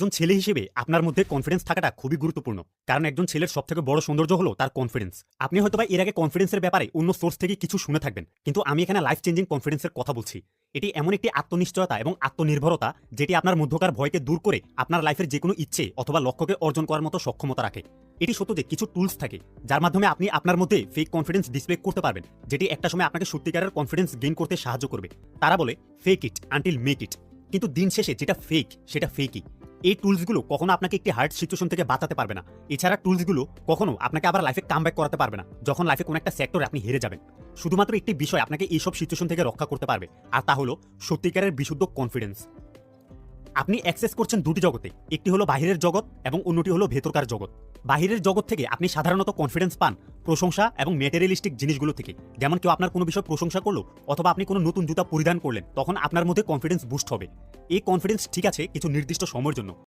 একজন ছেলে হিসেবে আপনার মধ্যে কনফিডেন্স থাকাটা খুবই গুরুত্বপূর্ণ। কারণ একজন ছেলের সবথেকে বড় সৌন্দর্য হলো তার কনফিডেন্স। আপনি হয়তোবা এর আগে কনফিডেন্সের ব্যাপারে অন্য সোর্স থেকে কিছু শুনে থাকবেন, কিন্তু আমি এখানে লাইফ চেঞ্জিং কনফিডেন্সের কথা বলছি। এটি এমন একটি আত্মনিশ্চয়তা এবং আত্মনির্ভরতা যেটি আপনার মধ্যকার ভয়কে দূর করে আপনার লাইফের যে কোনো ইচ্ছে অথবা লক্ষ্যকে অর্জন করার মতো সক্ষমতা রাখে। এটি সত্য যে কিছু টুলস থাকে যার মাধ্যমে আপনি আপনার মধ্যে ফেক কনফিডেন্স ডিসপ্লে করতে পারবেন, যেটি একটা সময় আপনাকে সত্যিকারের কনফিডেন্স গেইন করতে সাহায্য করবে। তারা বলে fake it until make it, কিন্তু দিন শেষে যেটা ফেক সেটা ফেকই। এই টুলসগুলো কখনো আপনাকে একটি হার্ড সিচুয়েশন থেকে বাঁচাতে পারবে না। এছাড়া টুলসগুলো কখনো আপনাকে আবার লাইফে কামব্যাক করাতে পারবে না যখন লাইফে কোনো একটা সেক্টরে আপনি হেরে যাবেন। শুধুমাত্র একটি বিষয় আপনাকে এইসব সিচুয়েশন থেকে রক্ষা করতে পারবে, আর তা হলো সত্যিকারের বিশুদ্ধ কনফিডেন্স। আপনি অ্যাক্সেস করছেন দুটি জগতে, একটি হলো বাহিরের জগৎ এবং অন্যটি হলো ভেতরকার জগৎ। বাহিরের জগৎ থেকে আপনি সাধারণত কনফিডেন্স পান প্রশংসা এবং ম্যাটেরিয়ালিস্টিক জিনিসগুলো থেকে। যেমন কেউ আপনার কোনো বিষয় প্রশংসা করলো অথবা আপনি কোনো নতুন জুতা পরিধান করলেন, তখন আপনার মধ্যে কনফিডেন্স বুস্ট হবে। এই কনফিডেন্স ঠিক আছে কিছু নির্দিষ্ট সময়ের জন্য,